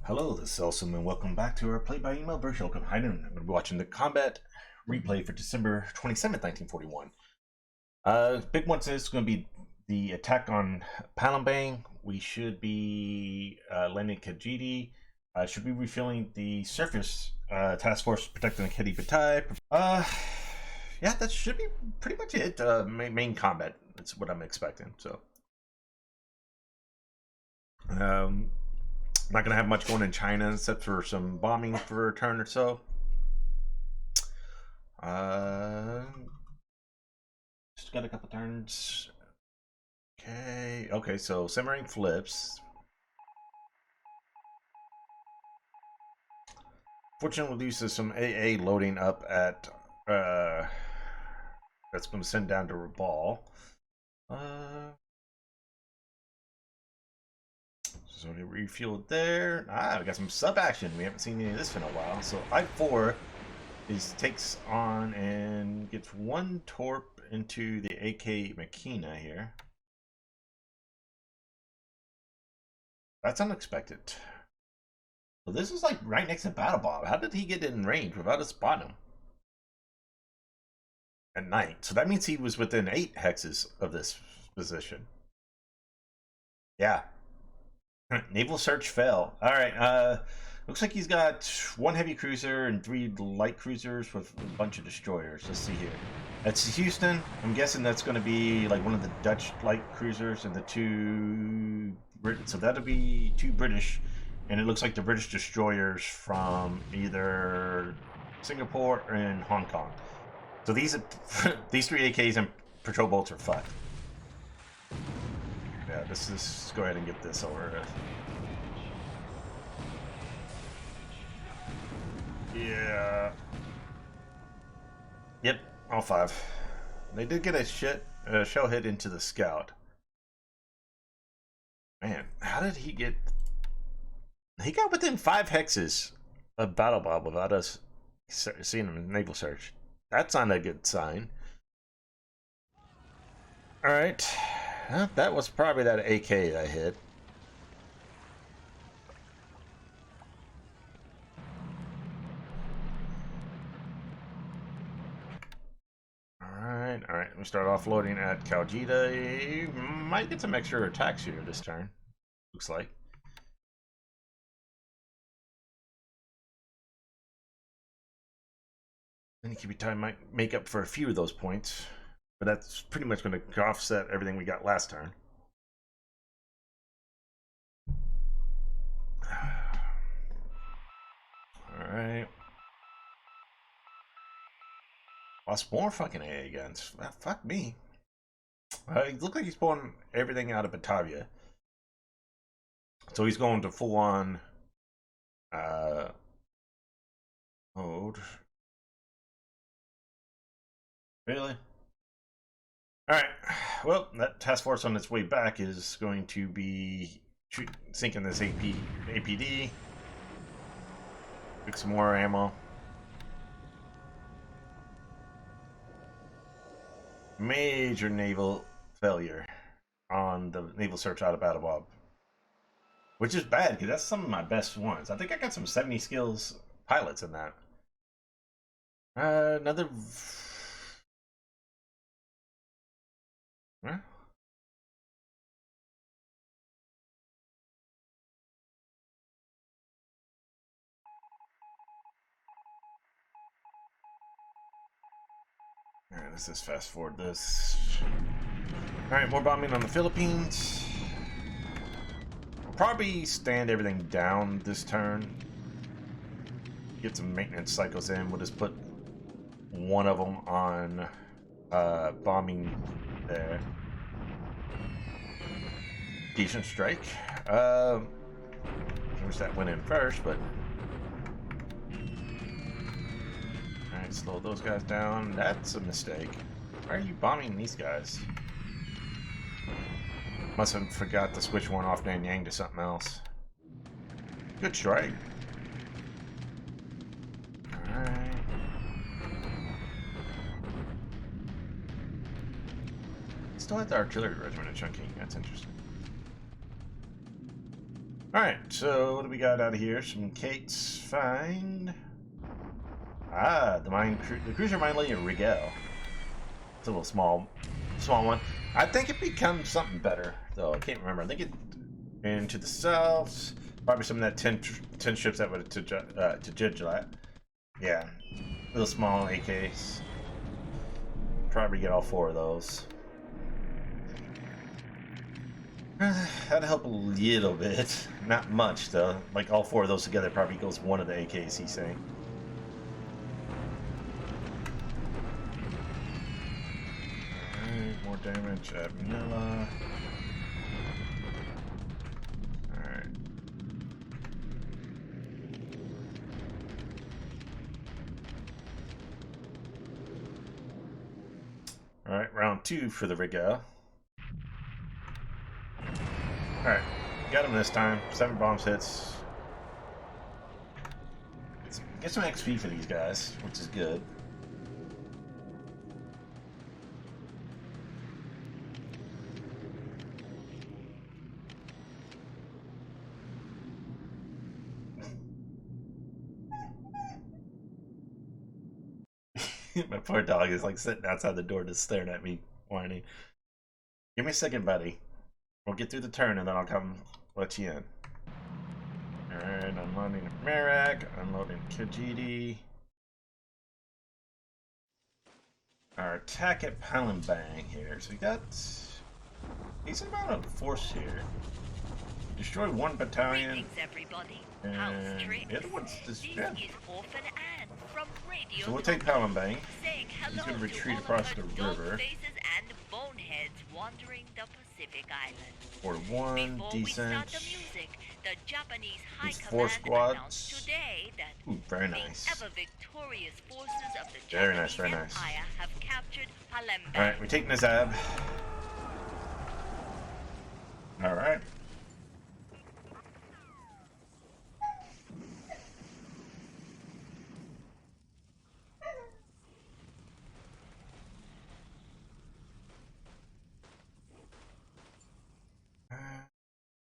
Hello, this is Elsum, and welcome back to our Play by Email Vs Jochen Combat. I'm going to be watching the combat replay for December 27th, 1941. Big one is going to be the attack on Palembang. We should be landing Kajiti. Should be refueling the surface task force protecting the Kedi Batai. Yeah, that should be pretty much it. Main combat. That's what I'm expecting. So, not gonna have much going in China except for some bombing for a turn or so. Just got a couple turns. Okay, so simmering flips. Fortunately, we'll use some AA loading up at that's gonna send down to Rabaul. So we refueled there. We got some sub action. We haven't seen any of this in a while. So I-4 takes on and gets one torp into the AK Makina here. That's unexpected. So this is like right next to Battle Bob. How did he get in range without us spotting him? At night. So that means he was within 8 hexes of this position. Yeah. Naval search fell. Alright, looks like he's got 1 heavy cruiser and 3 light cruisers with a bunch of destroyers. Let's see here. That's Houston. I'm guessing that's going to be like one of the Dutch light cruisers and the 2 British. So that'll be 2 British. And it looks like the British destroyers from either Singapore and Hong Kong. So these 3 AKs and patrol boats are fucked. Yeah, let's go ahead and get this over with. Yeah. Yep, all 5. They did get a shell hit into the scout. Man, how did he get... He got within 5 hexes of Battle Bob without us seeing him in naval search. That's not a good sign. Alright. That was probably that AK I hit. Alright. We start offloading at Kaljita. Might get some extra attacks here this turn. Looks like. And Kibitai might make up for a few of those points. But that's pretty much going to offset everything we got last turn. Alright. Lost more fucking AA guns. Well, fuck me. It looks like he's pulling everything out of Batavia. So he's going to full on mode. Really? Alright. Well, that task force on its way back is going to be sinking this APD. Pick some more ammo. Major naval failure on the naval search out of Battle Bob. Which is bad, because that's some of my best ones. I think I got some 70 skills pilots in that. Another... Huh? Alright, let's just fast forward this. Alright, more bombing on the Philippines. We'll probably stand everything down this turn. Get some maintenance cycles in. We'll just put one of them on bombing there. Decent strike. I wish that went in first, but... Alright, slow those guys down. That's a mistake. Why are you bombing these guys? Must have forgot to switch one off Nanyang to something else. Good strike. Alright. Still have the artillery regiment at Chungking. That's interesting. Alright, so what do we got out of here? Some cakes. Find. Ah, the cruiser mine lady Rigel. It's a little small one. I think it becomes something better, though. I can't remember. I think it into the south. Probably some of that 10 ships that would to Jidgelat. Yeah, little small AKs. Probably get all 4 of those. That'd help a little bit. Not much, though. Like, all 4 of those together probably equals 1 of the AKs, he's saying. Alright, more damage at Manila. Alright. Alright, round 2 for the Rigel. Alright, got him this time. 7 bombs hits. Get some XP for these guys, which is good. My poor dog is like sitting outside the door just staring at me, whining. Give me a second, buddy. We'll get through the turn and then I'll come let you in. Alright, unloading Merak, unloading Khajiit. Our attack at Palembang here. So we got a decent amount of force here. Destroy 1 battalion. Everybody. And the other one's just, yeah. So we'll we'll take Palembang. He's going to retreat across the river. For 1, decent. These 4 squads. Ooh, very nice. Very nice, very nice. Alright, we're taking Nizab. Alright.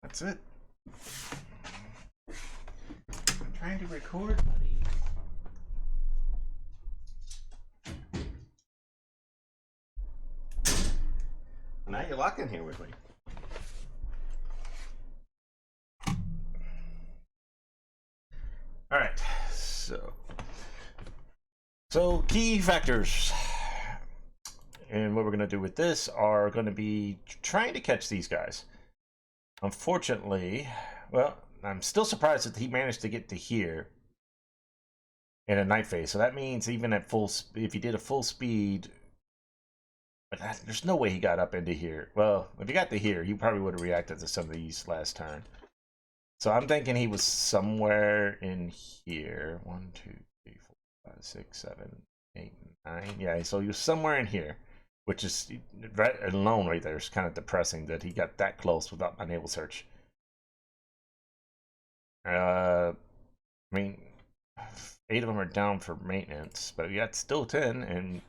That's it. I'm trying to record, buddy. Now you're locked in here with me. All right. So key factors. And what we're going to do with this are going to be trying to catch these guys. Unfortunately, well, I'm still surprised that he managed to get to here in a night phase. So that means even at full, if he did a full speed, but there's no way he got up into here. Well, if he got to here, he probably would have reacted to some of these last turn. So I'm thinking he was somewhere in here. 1, 2, 3, 4, 5, 6, 7, 8, 9. Yeah, so he was somewhere in here. Which is right alone right there is kind of depressing that he got that close without my naval search. I mean, 8 of them are down for maintenance, but we got still 10. And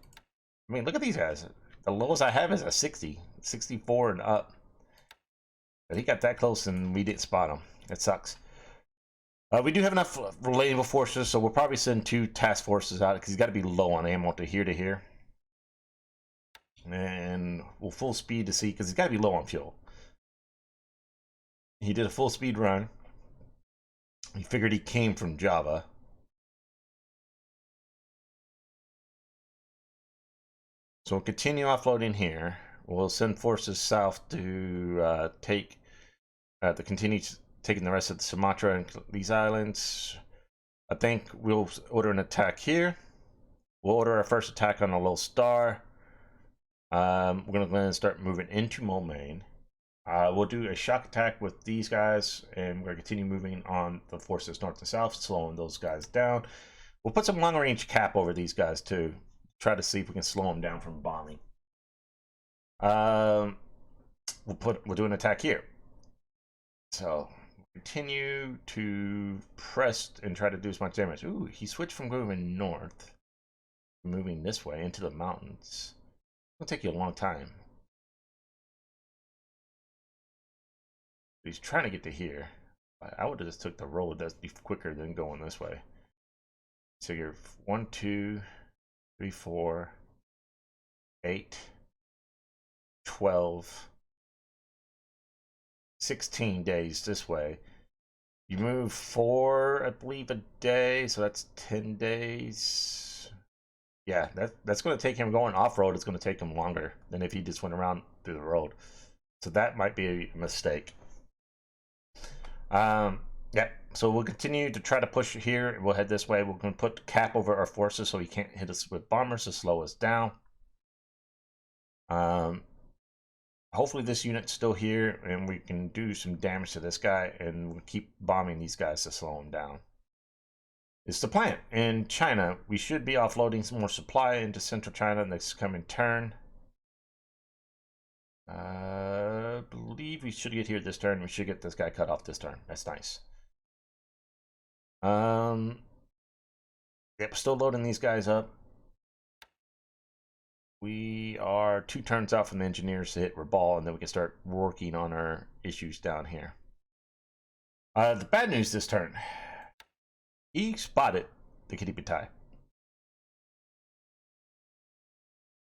I mean, look at these guys. The lowest I have is a 60, 64 and up. But he got that close and we didn't spot him. It sucks. We do have enough naval forces, so we'll probably send 2 task forces out because he's got to be low on ammo to here. And we'll full speed to see, because he's got to be low on fuel. He did a full speed run. He figured he came from Java. So we'll continue offloading here. We'll send forces south to continue taking the rest of the Sumatra and these islands. I think we'll order an attack here. We'll order our first attack on a little star. We're going to go ahead and start moving into Moulmein. We'll do a shock attack with these guys, and we're going to continue moving on the forces north to south, slowing those guys down. We'll put some long-range cap over these guys, too. Try to see if we can slow them down from bombing. We'll do an attack here. So, continue to press and try to do as much damage. Ooh, he switched from moving north, moving this way into the mountains. It'll take you a long time. He's trying to get to here. I would have just took the road. That'd be quicker than going this way. So you're 1, 2, 3, 4, 8, 12, 16 days this way. You move 4, I believe, a day, so that's 10 days. Yeah, that's going to take him going off-road. It's going to take him longer than if he just went around through the road. So that might be a mistake. Yeah, so we'll continue to try to push here. We'll head this way. We're going to put cap over our forces so he can't hit us with bombers to slow us down. Hopefully this unit's still here and we can do some damage to this guy, and we'll keep bombing these guys to slow them down. It's the plan. In China, we should be offloading some more supply into central China next coming turn. I believe we should get here this turn. We should get this guy cut off this turn. That's nice. Yep, still loading these guys up. We are 2 turns out from the engineers to hit Rabal, and then we can start working on our issues down here. The bad news this turn. He spotted the Kitty Batai.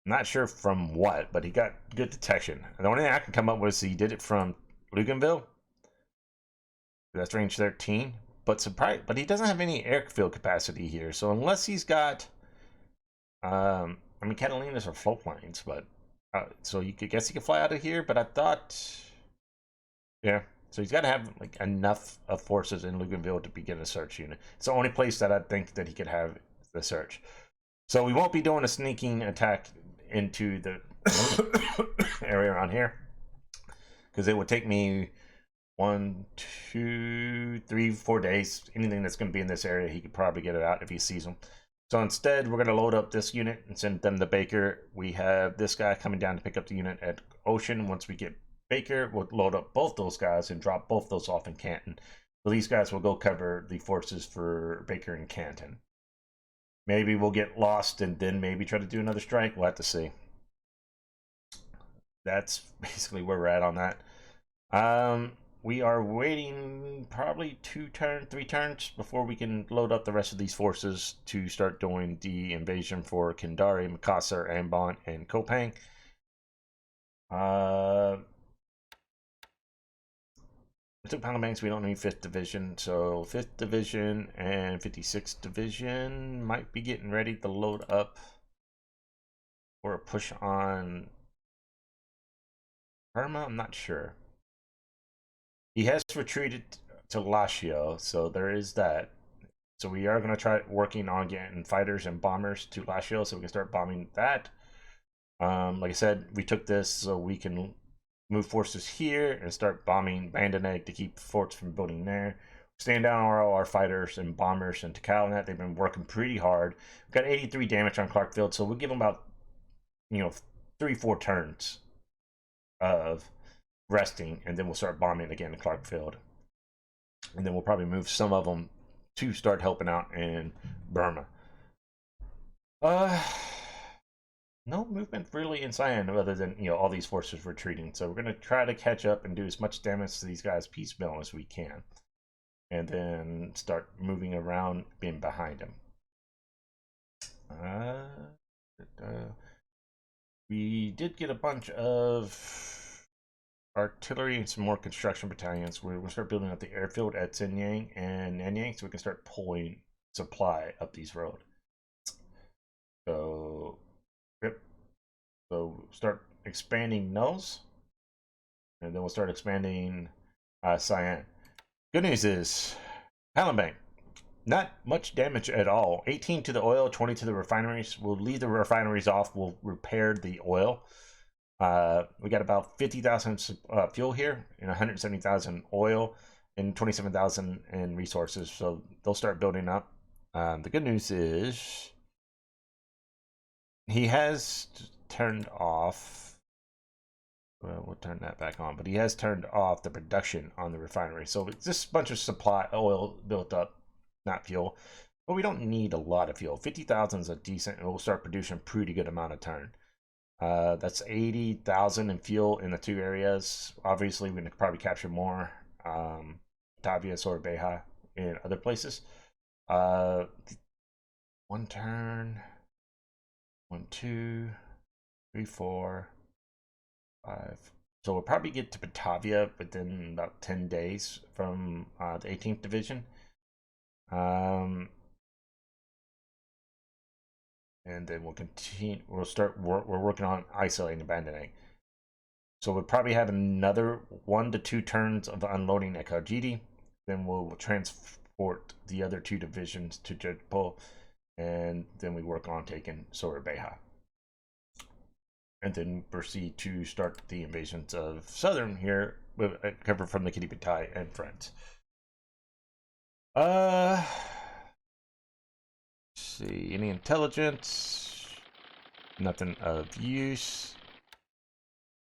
I'm not sure from what, but he got good detection. And the only thing I can come up with is he did it from Luganville. That's range 13. But he doesn't have any airfield capacity here. So unless he's got, I mean, Catalinas are float planes, but so you could guess he could fly out of here. But I thought, yeah. So he's got to have like enough of forces in Luganville to begin a search unit. It's the only place that I think that he could have the search. So we won't be doing a sneaking attack into the area around here, because it would take me 1, 2, 3, 4 days. Anything that's going to be in this area, he could probably get it out if he sees them. So instead, we're going to load up this unit and send them to Baker. We have this guy coming down to pick up the unit at Ocean. Once we get Baker, we'll load up both those guys and drop both those off in Canton. So these guys will go cover the forces for Baker and Canton. Maybe we'll get lost and then maybe try to do another strike. We'll have to see. That's basically where we're at on that. We are waiting probably 2 turns, 3 turns before we can load up the rest of these forces to start doing the invasion for Kendari, Makassar, Ambon, and Kopang. We took Palabanks, we don't need 5th Division, so 5th Division and 56th Division might be getting ready to load up or a push on Burma. I'm not sure. He has retreated to Lashio, so there is that. So we are going to try working on getting fighters and bombers to Lashio so we can start bombing that. Like I said, we took this so we can move forces here and start bombing Bandanegg to keep forts from building there. Stand down all our fighters and bombers and Takalanat. They've been working pretty hard. We've got 83 damage on Clarkfield, so we'll give them about 3-4 turns of resting, and then we'll start bombing again in Clarkfield. And then we'll probably move some of them to start helping out in Burma. No movement really in Cyan other than all these forces retreating. So we're going to try to catch up and do as much damage to these guys piecemeal as we can, and then start moving around in behind them. We did get a bunch of artillery and some more construction battalions. We're going to start building up the airfield at Xinyang and Nanyang so we can start pulling supply up these roads. So start expanding those, and then we'll start expanding Cyan. Good news is Palembang, not much damage at all. 18 to the oil, 20 to the refineries. We'll leave the refineries off. We'll repair the oil. We got about 50,000 fuel here and 170,000 oil and 27,000 in resources. So they'll start building up. The good news is he has turned off, well, we'll turn that back on, but he has turned off the production on the refinery. So it's just a bunch of supply oil built up, not fuel. But we don't need a lot of fuel. 50,000 is a decent, and we'll start producing a pretty good amount of turn. That's 80,000 in fuel in the 2 areas. Obviously, we can probably capture more. Batavia, Sorbeja, and other places. 1 turn. 1, 2, 3, 4, 5. So we'll probably get to Batavia within about 10 days from the 18th Division. And then we'll continue. We'll start. We're working on isolating, abandoning. So we'll probably have another 1 to 2 turns of unloading at Kajiti. Then we'll transport the other 2 divisions to Jedpol, and then we work on taking Sorbeja. And then proceed to start the invasions of southern here with cover from the Kiribatai and friends. Let's see, any intelligence? Nothing of use.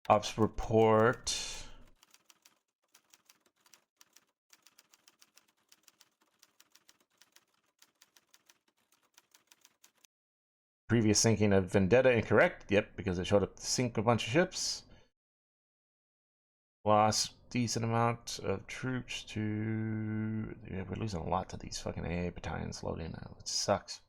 Ops report. Previous sinking of Vendetta incorrect. Yep, because it showed up to sink a bunch of ships. Lost decent amount of troops to. Yeah, we're losing a lot to these fucking AA battalions loading now, which sucks.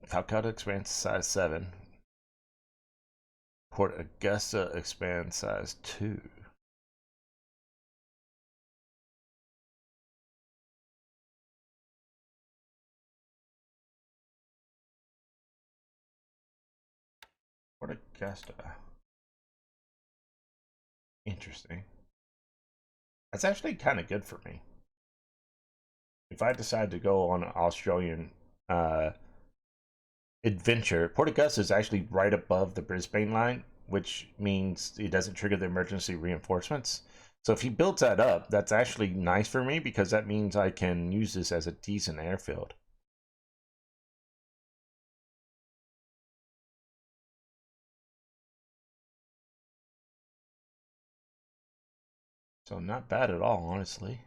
Calcutta expands size 7. Port Augusta expands size 2. Port Augusta. Interesting. That's actually kind of good for me. If I decide to go on an Australian adventure, Port Augusta is actually right above the Brisbane line, which means it doesn't trigger the emergency reinforcements. So if he builds that up, that's actually nice for me because that means I can use this as a decent airfield. So not bad at all, honestly.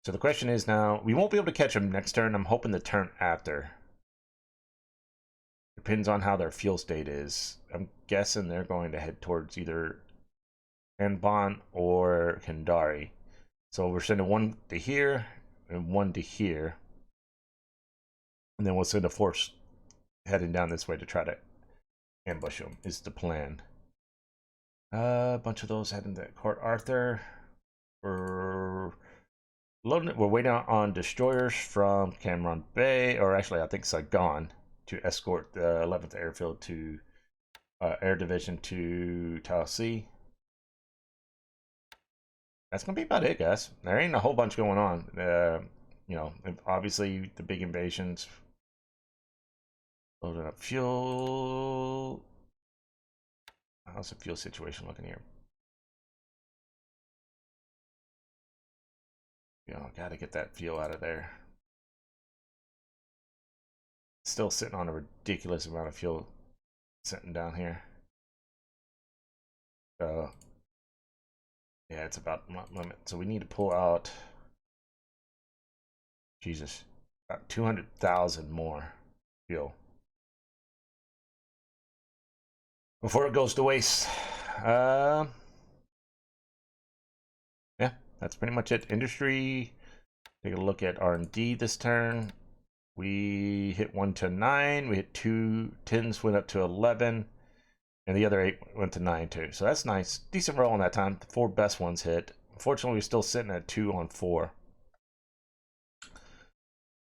So the question is now, we won't be able to catch them next turn. I'm hoping the turn after. Depends on how their fuel state is. I'm guessing they're going to head towards either Anbon or Kandari. So we're sending 1 to here and 1 to here. And then we'll send a force heading down this way to try to ambush them, is the plan. A bunch of those heading to Port Arthur. We're waiting on destroyers from Cameron Bay, or actually I think Saigon, to escort the 11th Airfield to Air Division to Taosi. That's gonna be about it, guys. There ain't a whole bunch going on. You know, obviously the big invasions. Loading up fuel. How's the fuel situation looking here? You know, gotta get that fuel out of there. Still sitting on a ridiculous amount of fuel sitting down here. So yeah, it's about limit. So we need to pull out, Jesus, about 200,000 more fuel before it goes to waste. Yeah, that's pretty much it. Industry. Take a look at R&D this turn. We hit 1 to 9. We hit 2 10s, went up to 11, and the other 8 went to 9 too. So that's nice. Decent roll on that time. The 4 best ones hit. Unfortunately, we're still sitting at 2 on 4.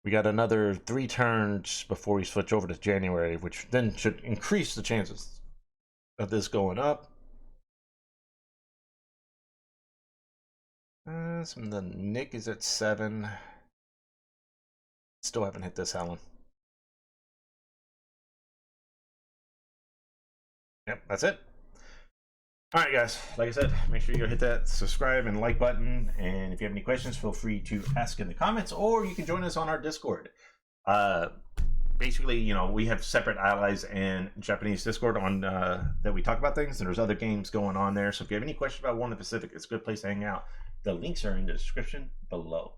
We got another 3 turns before we switch over to January, which then should increase the chances of this going up. So the Nick is at 7. Still haven't hit this, Helen. Yep, that's it. All right, guys. Like I said, make sure you hit that subscribe and like button. And if you have any questions, feel free to ask in the comments, or you can join us on our Discord. basically, you know, we have separate allies and Japanese Discord on that we talk about things, and there's other games going on there. So if you have any questions about one in Pacific, it's a good place to hang out. The links are in the description below.